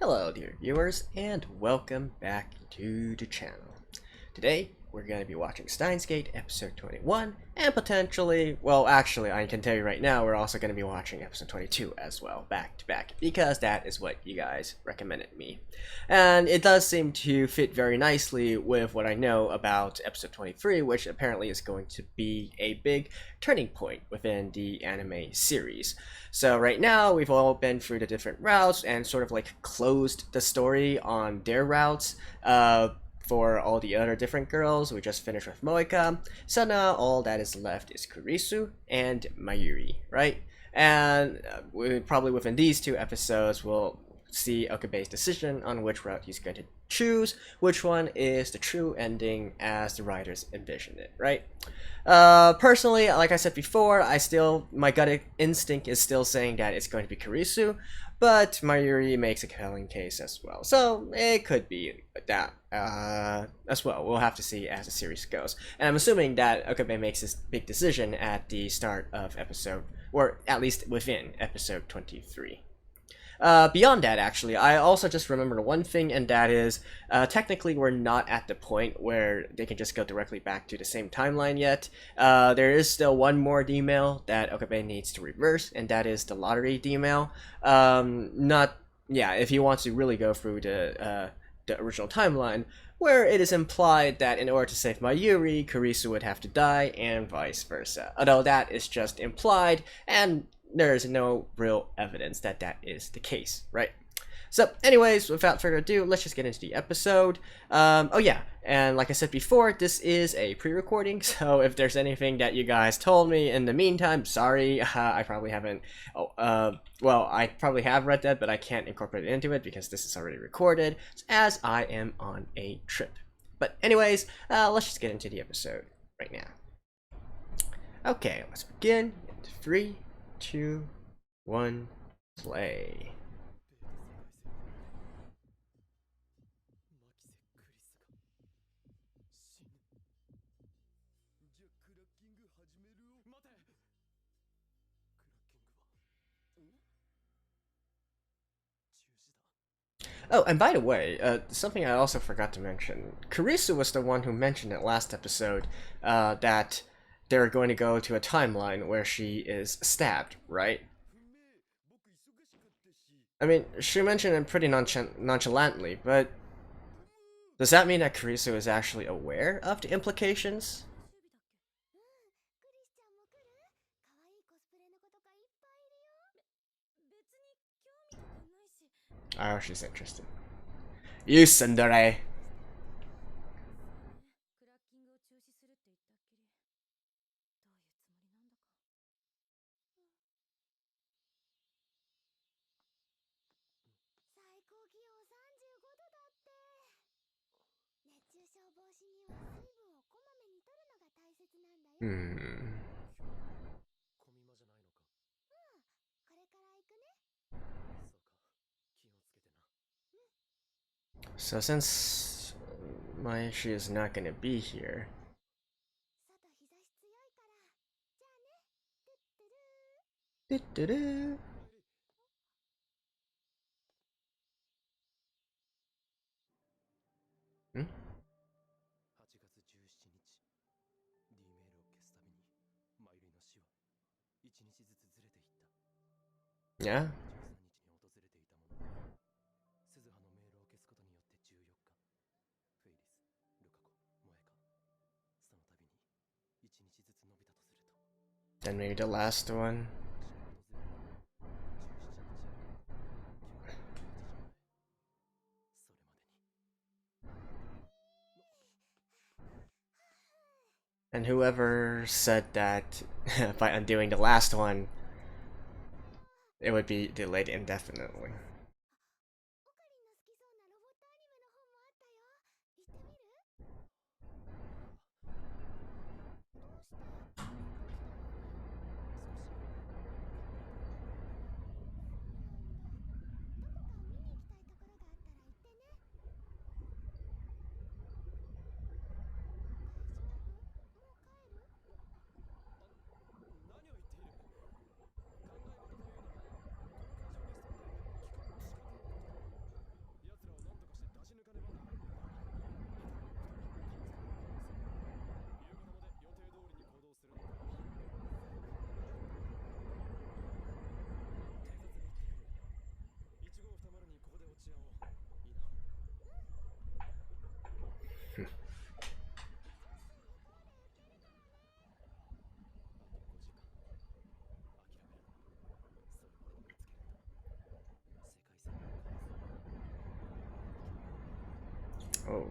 Hello dear viewers and welcome back to the channel. Today we're going to be watching Steinsgate episode 21 and potentially, well actually I can tell you right now we're also going to be watching episode 22 as well, back to back, because that is what you guys recommended me. And it does seem to fit very nicely with what I know about episode 23, which apparently is going to be a big turning point within the anime series. So right now we've all been through the different routes and sort of like closed the story on their routes. For all the other different girls, we just finished with Moeka, so now all that is left is Kurisu and Mayuri, right? And probably within these two episodes, we'll see Okabe's decision on which route he's going to choose, which one is the true ending as the writers envisioned it, right? Personally, like I said before, my gut instinct is still saying that it's going to be Kurisu, but Mayuri makes a compelling case as well, so it could be that as well. We'll have to see as the series goes, and I'm assuming that Okabe makes this big decision at the start of episode, or at least within episode 23. Beyond that, actually, I also just remembered one thing, and that is, technically we're not at the point where they can just go directly back to the same timeline yet. There is still one more D-mail that Okabe needs to reverse, and that is the lottery D-mail. If he wants to really go through the original timeline, where it is implied that in order to save Mayuri, Kurisu would have to die, and vice versa. Although that is just implied, and there is no real evidence that that is the case, right? So anyways, without further ado, let's just get into the episode. Oh yeah, and like I said before, this is a pre-recording, so if there's anything that you guys told me in the meantime, sorry. I probably haven't, well, I probably have read that, but I can't incorporate it into it because this is already recorded, as I am on a trip. But anyways, let's just get into the episode right now. Okay, let's begin in 3, 2, 1, play. Oh, and by the way, something I also forgot to mention. Kurisu was the one who mentioned it last episode, that they're going to go to a timeline where she is stabbed, right? I mean, she mentioned it pretty nonchalantly, but does that mean that Kurisu is actually aware of the implications? Oh, she's interested. You tsundere! So since she is not gonna be here. Hmm? Yeah? Then maybe the last one. And whoever said that by undoing the last one, it would be delayed indefinitely. Oh.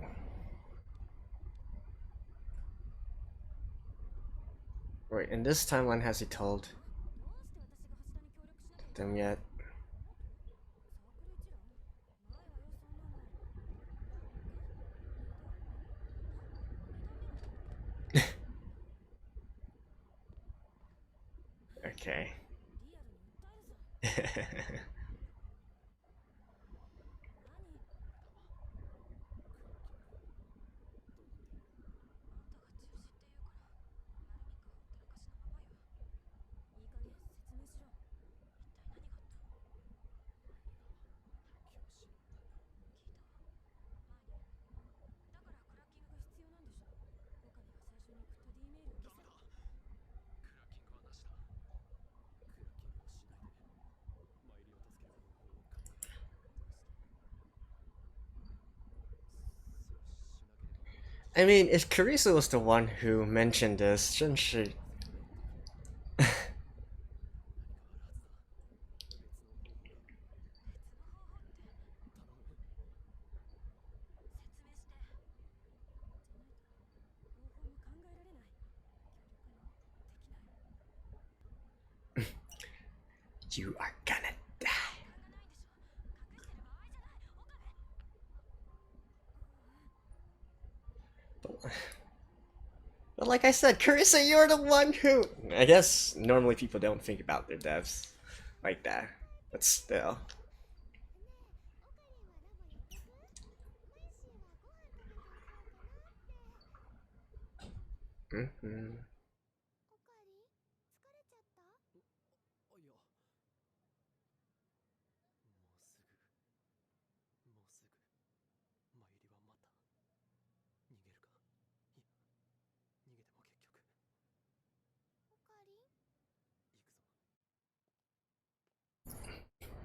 Wait, in this timeline has he told them yet? Okay. I mean, if Carissa was the one who mentioned this, shouldn't she? You are gonna die. But like I said, Carissa, you're the one who... I guess normally people don't think about their devs like that. But still. Mm-hmm.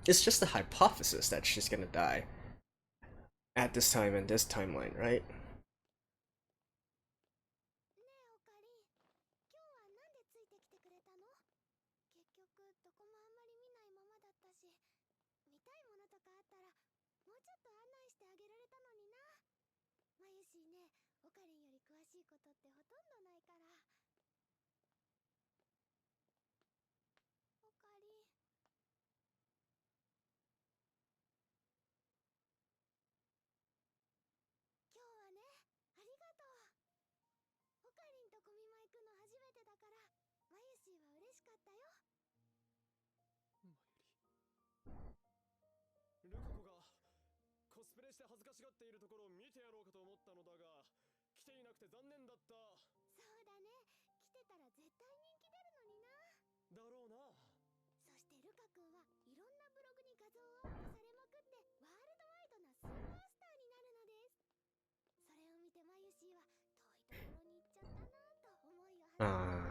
It's just a hypothesis that she's gonna die at this time in this timeline, right? Ah.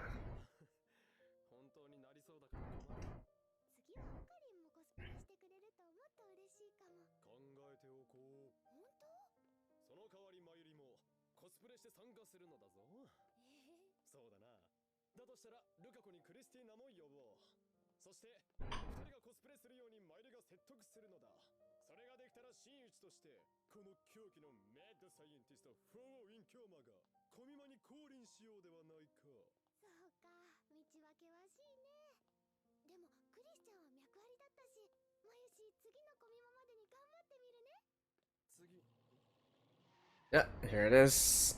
Yeah, here it is.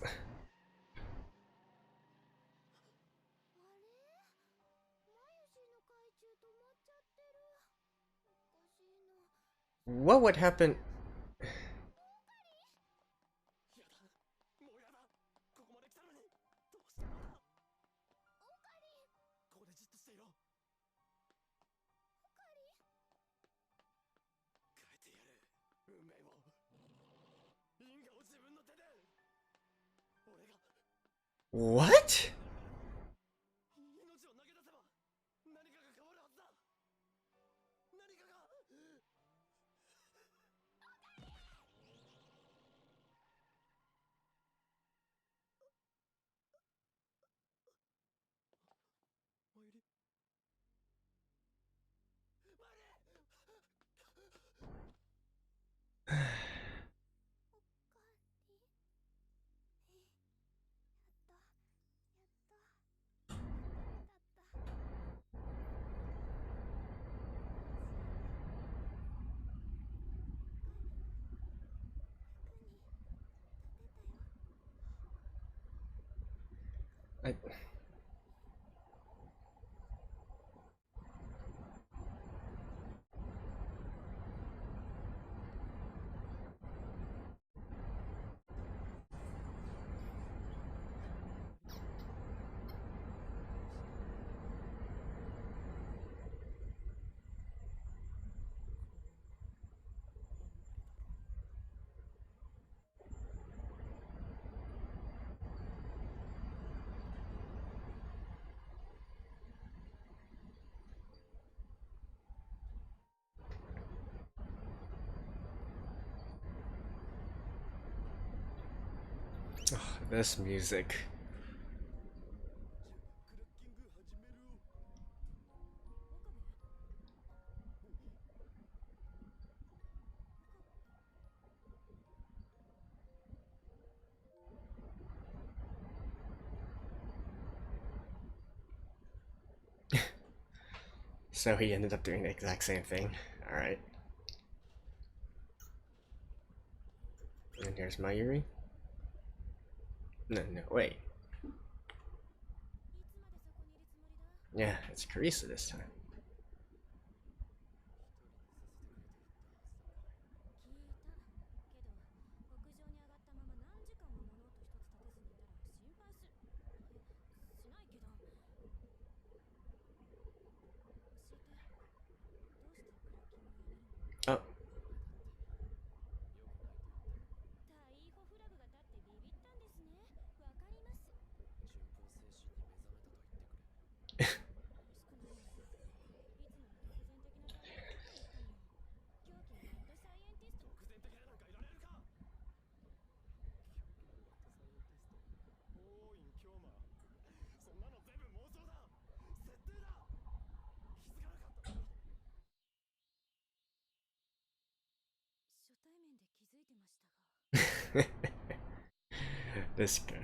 What would happen? What? I, oh, this music. So he ended up doing the exact same thing. Alright. And here's Mayuri. No, no, wait. Yeah, it's Carissa this time. Oh. This guy.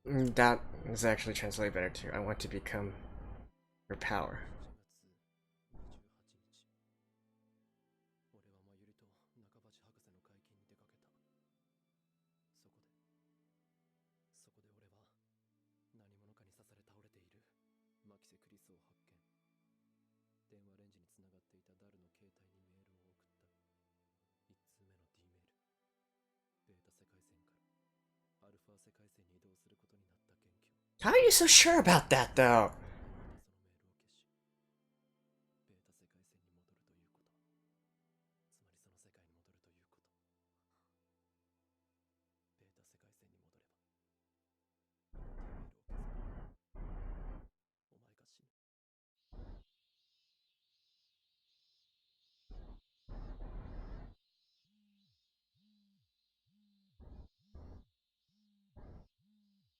That is actually translated better too. I want to become your power. How are you so sure about that, though?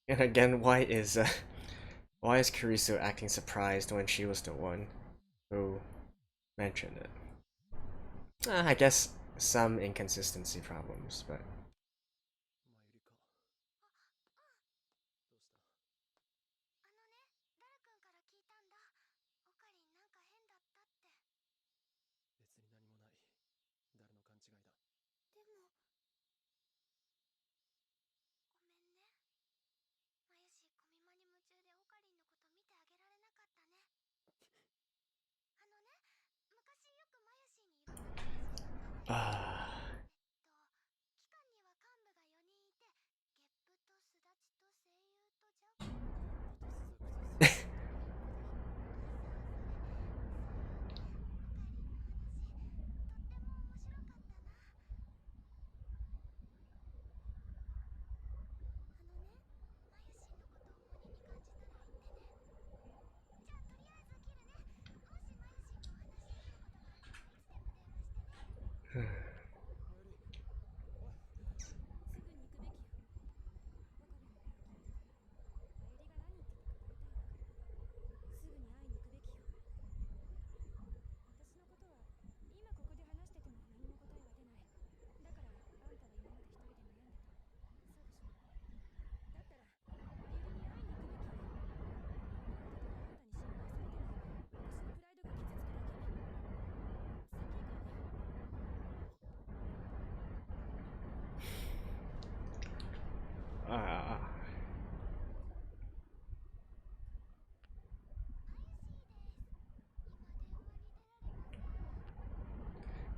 And again, why is Kurisu acting surprised when she was the one who mentioned it? I guess some inconsistency problems, but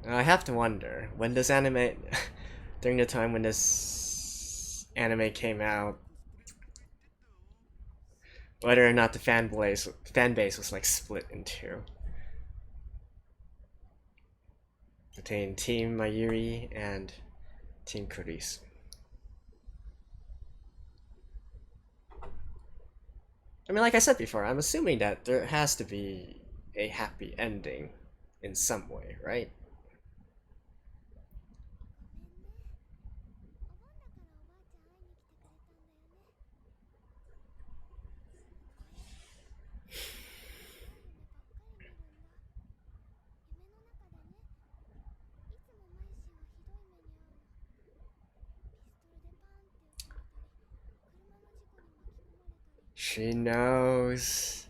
I have to wonder, when this anime, during the time when this anime came out, whether or not the fan base was like split in two between Team Mayuri and Team Kuris. I mean, like I said before, I'm assuming that there has to be a happy ending in some way, right? She knows.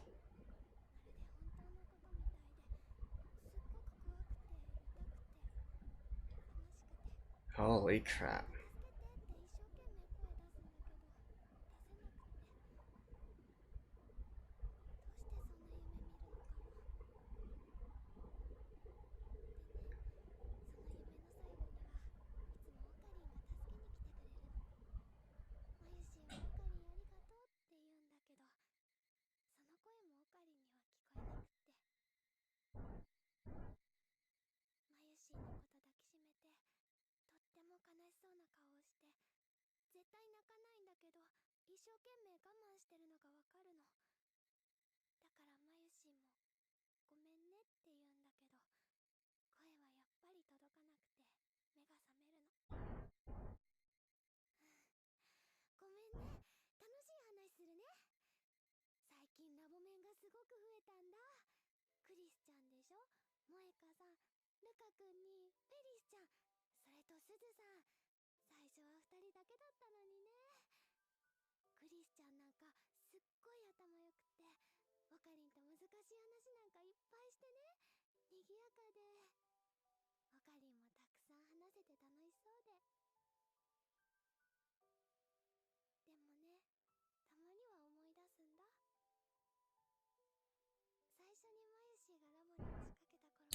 Holy crap.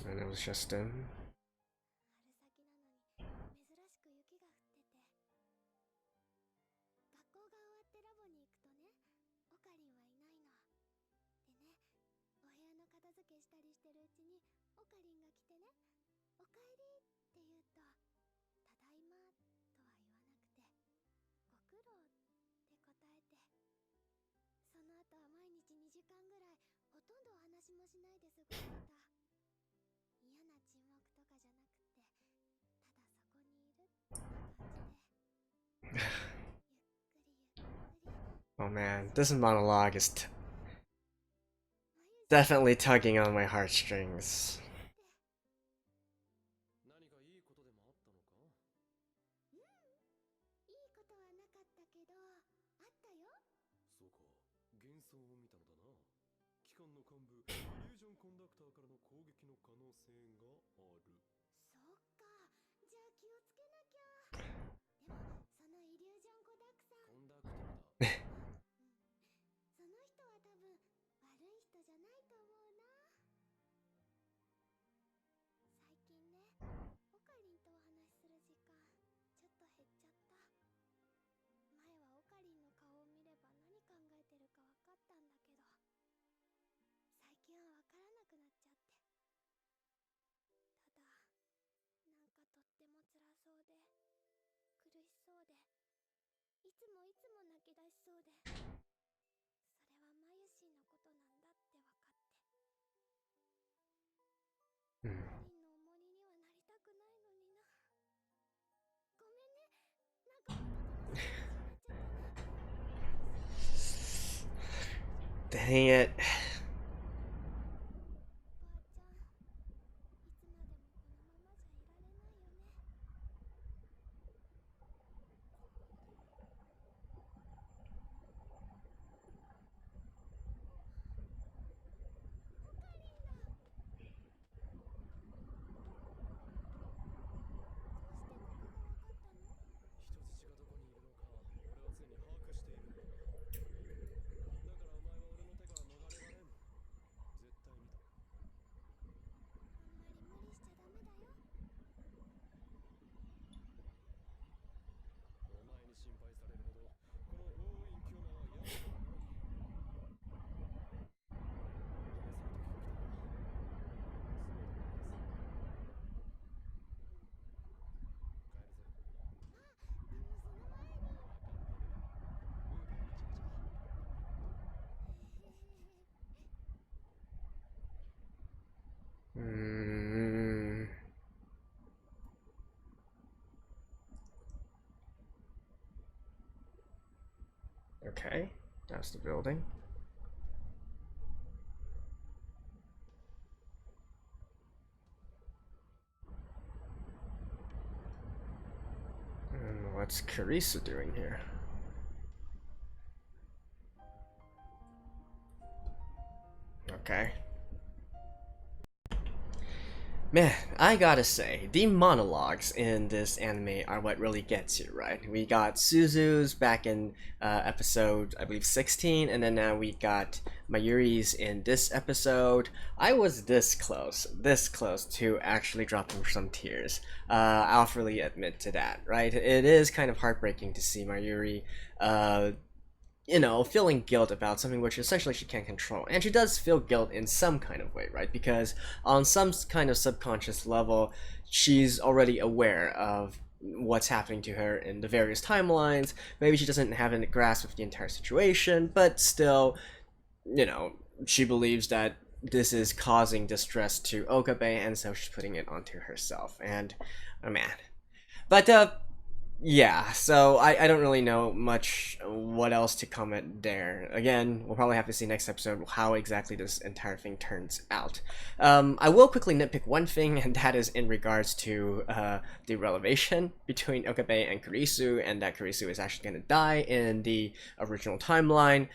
And it was just him. Oh man, this monologue is definitely tugging on my heartstrings. Dang it. Okay, that's the building. And what's Carissa doing here? Okay. Man, I gotta say, the monologues in this anime are what really gets you, right? We got Suzu's back in episode, I believe, 16, and then now we got Mayuri's in this episode. I was this close to actually dropping some tears. I'll freely admit to that, right? It is kind of heartbreaking to see Mayuri feeling guilt about something which essentially she can't control. And she does feel guilt in some kind of way, right? Because on some kind of subconscious level, she's already aware of what's happening to her in the various timelines. Maybe she doesn't have a grasp of the entire situation, but still, she believes that this is causing distress to Okabe, and so she's putting it onto herself. And, oh man. But, yeah, so I don't really know much what else to comment there. Again, we'll probably have to see next episode how exactly this entire thing turns out. I will quickly nitpick one thing, and that is in regards to the relation between Okabe and Kurisu, and that Kurisu is actually going to die in the original timeline.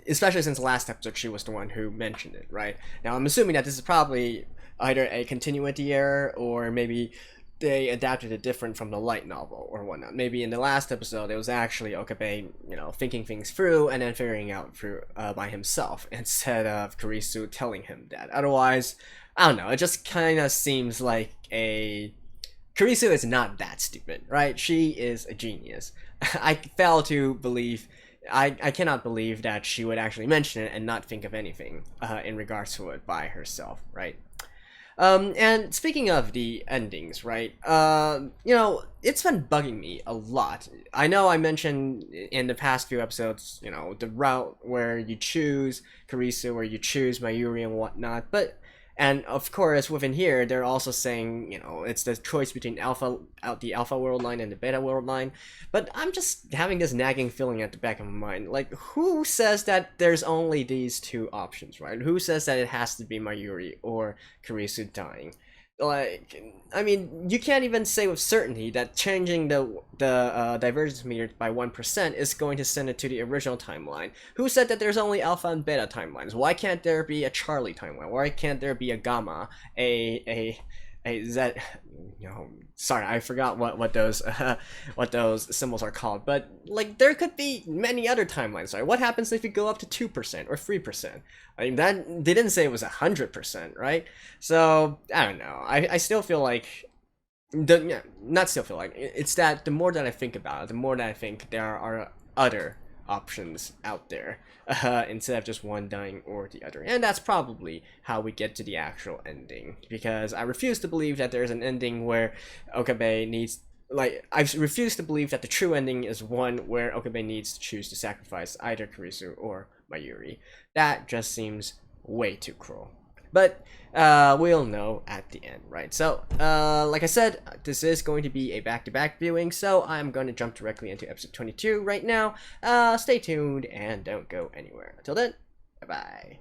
Especially since last episode she was the one who mentioned it, right? Now I'm assuming that this is probably either a continuity error or maybe they adapted it different from the light novel or whatnot. Maybe in the last episode it was actually Okabe, thinking things through and then figuring out through by himself instead of Kurisu telling him that. Otherwise, I don't know, it just kind of seems like Kurisu is not that stupid, right? She is a genius. I cannot believe that she would actually mention it and not think of anything in regards to it by herself, right? And speaking of the endings, right, it's been bugging me a lot. I know I mentioned in the past few episodes, the route where you choose Kurisu, where you choose Mayuri and whatnot, and of course, within here, they're also saying, it's the choice between the alpha world line and the beta world line. But I'm just having this nagging feeling at the back of my mind. Like, who says that there's only these two options, right? Who says that it has to be Mayuri or Kurisu dying? Like, I mean, you can't even say with certainty that changing the divergence meter by 1% is going to send it to the original timeline. Who said that there's only alpha and beta timelines? Why can't there be a Charlie timeline? Why can't there be a gamma, a Z? Sorry, I forgot what those symbols are called. But like, there could be many other timelines, right? What happens if you go up to 2% or 3%? I mean, that they didn't say it was 100%, right? So I don't know. I still feel like it's that the more that I think about it, the more that I think there are other options out there instead of just one dying or the other. And that's probably how we get to the actual ending, because I refuse to believe that there's an ending where Okabe needs, I refuse to believe that the true ending is one where Okabe needs to choose to sacrifice either Kurisu or Mayuri. That just seems way too cruel. But we'll know at the end, right? So, like I said, this is going to be a back-to-back viewing, so I'm going to jump directly into episode 22 right now. Stay tuned and don't go anywhere. Until then, bye-bye.